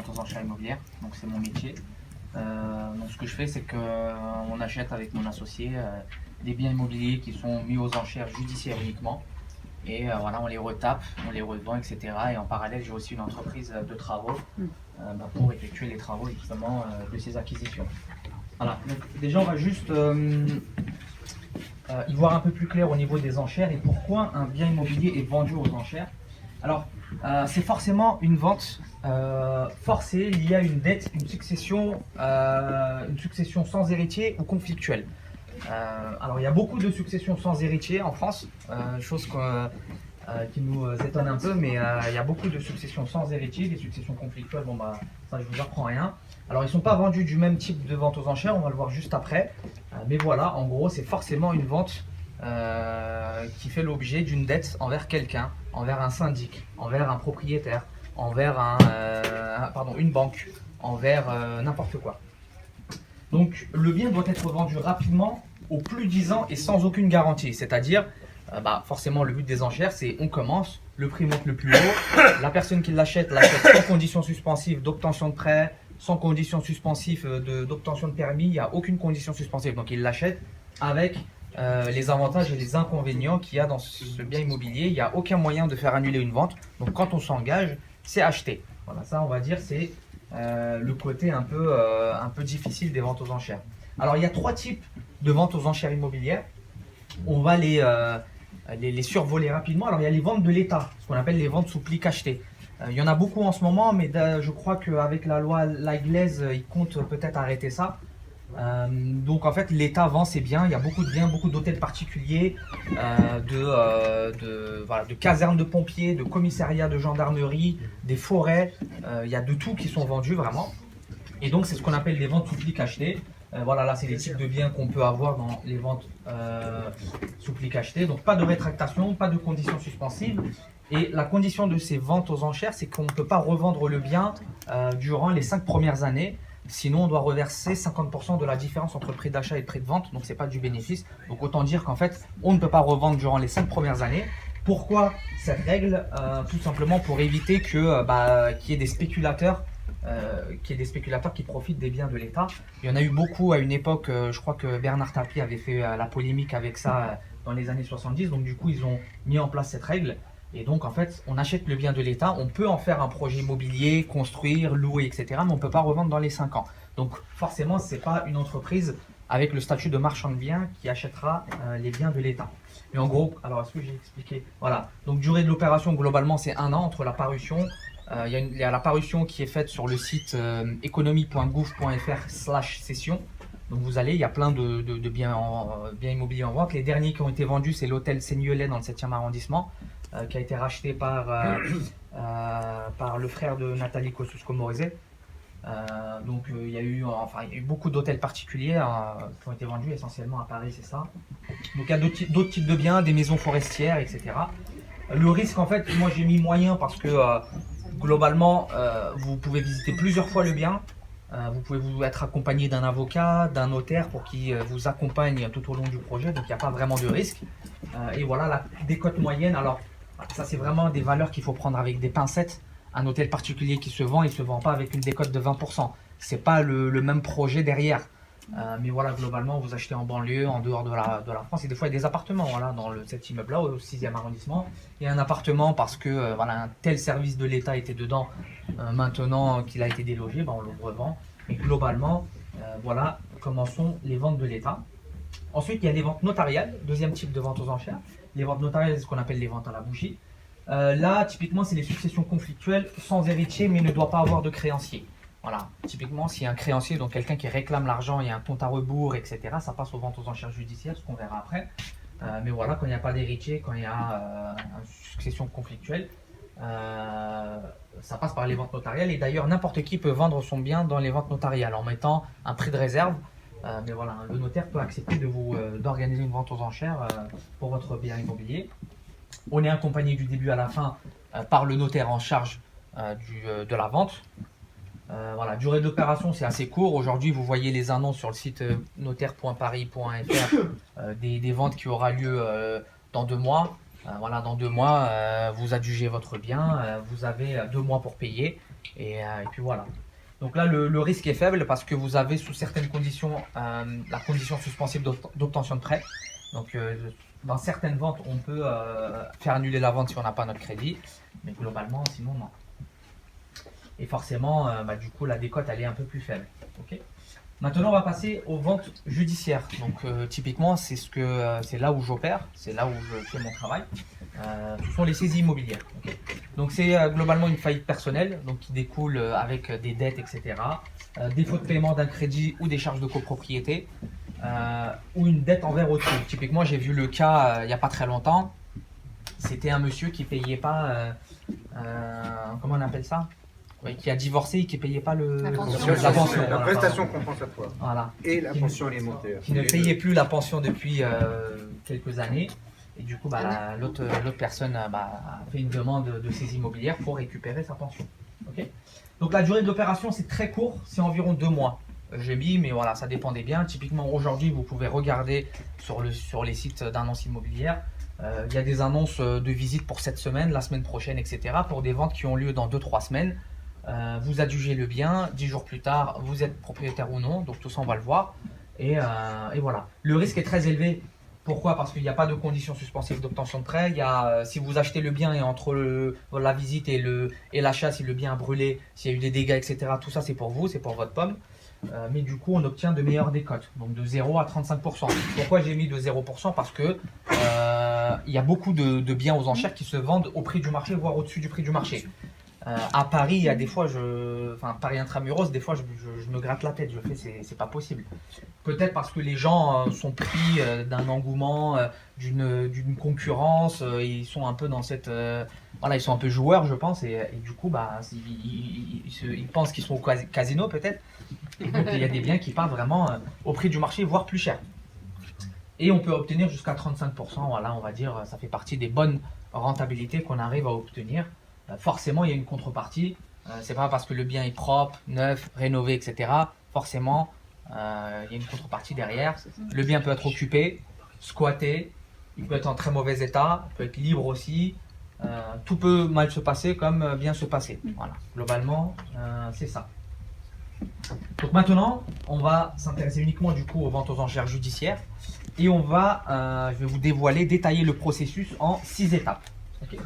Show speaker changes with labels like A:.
A: vente aux enchères immobilières, donc c'est mon métier. Donc ce que je fais, c'est qu'on achète avec mon associé des biens immobiliers qui sont mis aux enchères judiciaires uniquement. Et voilà, on les retape, on les revend, etc. Et en parallèle, j'ai aussi une entreprise de travaux pour effectuer les travaux justement de ces acquisitions. Voilà, donc déjà on va juste y voir un peu plus clair au niveau des enchères et pourquoi un bien immobilier est vendu aux enchères. Alors, c'est forcément une vente forcée liée à une dette, une succession sans héritier ou conflictuelle. Alors, il y a beaucoup de successions sans héritier en France, chose qui nous étonne un peu, mais il y a beaucoup de successions sans héritier, des successions conflictuelles, bon bah ça je vous apprends rien. Alors ils ne sont pas vendus du même type de vente aux enchères, on va le voir juste après, mais voilà, en gros c'est forcément une vente qui fait l'objet d'une dette envers quelqu'un, envers un syndic, envers un propriétaire, envers une banque, envers n'importe quoi. Donc le bien doit être vendu rapidement, au plus 10 ans et sans aucune garantie, c'est-à-dire forcément le but des enchères c'est on commence, le prix monte le plus haut, la personne qui l'achète sans condition suspensive d'obtention de prêt, sans condition suspensive d'obtention de permis, il n'y a aucune condition suspensive, donc il l'achète avec les avantages et les inconvénients qu'il y a dans ce bien immobilier. Il n'y a aucun moyen de faire annuler une vente, donc quand on s'engage c'est acheté. Voilà, ça on va dire c'est le côté un peu difficile des ventes aux enchères. Alors il y a 3 types de ventes aux enchères immobilières, on va les survoler rapidement. Alors il y a les ventes de l'État, ce qu'on appelle les ventes sous pli cacheté. Il y en a beaucoup en ce moment, mais je crois qu'avec la loi Laglaise, ils comptent peut-être arrêter ça. Donc en fait l'État vend ses biens, il y a beaucoup de biens, beaucoup d'hôtels particuliers, de casernes de pompiers, de commissariats de gendarmerie, des forêts, il y a de tout qui sont vendus vraiment. Et donc c'est ce qu'on appelle les ventes sous pli cacheté. Voilà, là c'est les types de biens qu'on peut avoir dans les ventes sous pli cacheté. Donc pas de rétractation, pas de conditions suspensives. Et la condition de ces ventes aux enchères, c'est qu'on ne peut pas revendre le bien durant les 5 premières années. Sinon, on doit reverser 50% de la différence entre prix d'achat et prix de vente. Donc, ce n'est pas du bénéfice. Donc, autant dire qu'en fait, on ne peut pas revendre durant les 5 premières années. Pourquoi cette règle? Tout simplement pour éviter qu'il y ait des spéculateurs qui profitent des biens de l'État. Il y en a eu beaucoup à une époque, je crois que Bernard Tapie avait fait la polémique avec ça dans les années 70. Donc, du coup, ils ont mis en place cette règle. Et donc, en fait, on achète le bien de l'État, on peut en faire un projet immobilier, construire, louer, etc. Mais on ne peut pas revendre dans les 5 ans. Donc, forcément, ce n'est pas une entreprise avec le statut de marchand de biens qui achètera les biens de l'État. Mais en gros, alors, est-ce que j'ai expliqué? Voilà. Donc, durée de l'opération, globalement, c'est 1 an entre la parution. Il y a la parution qui est faite sur le site économie.gouv.fr/cession. Donc, vous allez, il y a plein de biens immobiliers en vente. Les derniers qui ont été vendus, c'est l'hôtel Seignelay dans le 7e arrondissement. Qui a été racheté par le frère de Nathalie Kosciusko-Morizet. Donc il y a eu beaucoup d'hôtels particuliers qui ont été vendus essentiellement à Paris, c'est ça. Donc il y a d'autres types de biens, des maisons forestières, etc. Le risque, en fait, moi j'ai mis moyen parce que globalement, vous pouvez visiter plusieurs fois le bien. Vous pouvez être accompagné d'un avocat, d'un notaire pour qui vous accompagne tout au long du projet, donc il n'y a pas vraiment de risque. Et voilà la décote moyenne. Alors ça c'est vraiment des valeurs qu'il faut prendre avec des pincettes. Un hôtel particulier qui se vend, il ne se vend pas avec une décote de 20%. C'est pas le même projet derrière. Mais voilà, globalement, vous achetez en banlieue, en dehors de la France. Et des fois, il y a des appartements. Voilà, dans cet immeuble-là, au 6e arrondissement. Il y a un appartement parce que un tel service de l'État était dedans. Maintenant qu'il a été délogé, on le revend. Mais globalement, voilà comment sont les ventes de l'État. Ensuite, il y a les ventes notariales, deuxième type de vente aux enchères. Les ventes notariales, c'est ce qu'on appelle les ventes à la bougie. Là, typiquement, c'est les successions conflictuelles sans héritier, mais ne doit pas avoir de créancier. Voilà, typiquement, s'il y a un créancier, donc quelqu'un qui réclame l'argent, il y a un compte à rebours, etc., ça passe aux ventes aux enchères judiciaires, ce qu'on verra après. Mais voilà, quand il n'y a pas d'héritier, quand il y a une succession conflictuelle, ça passe par les ventes notariales. Et d'ailleurs, n'importe qui peut vendre son bien dans les ventes notariales en mettant un prix de réserve. Mais voilà, le notaire peut accepter d'organiser une vente aux enchères pour votre bien immobilier. On est accompagné du début à la fin par le notaire en charge de la vente. Voilà, durée d'opération, c'est assez court. Aujourd'hui, vous voyez les annonces sur le site notaire.paris.fr des ventes qui aura lieu dans 2 mois. Voilà, dans 2 mois, vous adjugez votre bien, vous avez 2 mois pour payer. Et puis voilà. Donc là, le risque est faible parce que vous avez sous certaines conditions la condition suspensive d'obtention de prêt. Donc dans certaines ventes, on peut faire annuler la vente si on n'a pas notre crédit. Mais globalement, sinon, non. Et forcément, du coup, la décote, elle est un peu plus faible. Okay. Maintenant, on va passer aux ventes judiciaires. Donc, typiquement, c'est là où j'opère, c'est là où je fais mon travail. Ce sont les saisies immobilières. Okay. Donc, c'est globalement une faillite personnelle, donc qui découle avec des dettes, etc. Défaut de paiement d'un crédit ou des charges de copropriété, ou une dette envers autrui. Typiquement, j'ai vu le cas il n'y a pas très longtemps. C'était un monsieur qui payait pas, comment on appelle ça? Oui, qui a divorcé et qui ne payait pas la pension.
B: La prestation compensatoire.
A: Voilà.
B: Et la pension alimentaire.
A: Qui ne payait plus la pension depuis quelques années. Et du coup, l'autre personne a fait une demande de saisie immobilière pour récupérer sa pension. Okay. Donc la durée de l'opération, c'est très court, c'est environ 2 mois. J'ai mis, mais voilà, ça dépend des biens. Typiquement, aujourd'hui, vous pouvez regarder sur les sites d'annonces immobilières. Il y a des annonces de visite pour cette semaine, la semaine prochaine, etc. pour des ventes qui ont lieu dans 2-3 semaines. Vous adjugez le bien, 10 jours plus tard, vous êtes propriétaire ou non, donc tout ça on va le voir. Et voilà. Le risque est très élevé. Pourquoi? Parce qu'il n'y a pas de conditions suspensives d'obtention de prêt. Si vous achetez le bien et entre la visite et l'achat, si le bien a brûlé, s'il y a eu des dégâts, etc., tout ça c'est pour vous, c'est pour votre pomme. Mais du coup, on obtient de meilleures décotes, donc de 0 à 35%. Pourquoi j'ai mis de 0%? Parce que il y a beaucoup de biens aux enchères qui se vendent au prix du marché, voire au-dessus du prix du marché. À Paris, il y a des fois, Paris intramuros, des fois je me gratte la tête, je fais c'est pas possible. Peut-être parce que les gens sont pris d'un engouement, d'une concurrence, ils sont un peu dans cette, voilà, ils sont un peu joueurs, je pense, et du coup, ils pensent qu'ils sont au casino peut-être. Et donc il y a des biens qui partent vraiment au prix du marché, voire plus cher. Et on peut obtenir jusqu'à 35%, voilà, on va dire, ça fait partie des bonnes rentabilités qu'on arrive à obtenir. Forcément, il y a une contrepartie. C'est pas parce que le bien est propre, neuf, rénové, etc. Forcément, il y a une contrepartie derrière. Le bien peut être occupé, squatté, il peut être en très mauvais état, il peut être libre aussi. Tout peut mal se passer comme bien se passer. Voilà. Globalement, c'est ça. Donc maintenant, on va s'intéresser uniquement du coup aux ventes aux enchères judiciaires et je vais vous détailler le processus en 6 étapes. Okay.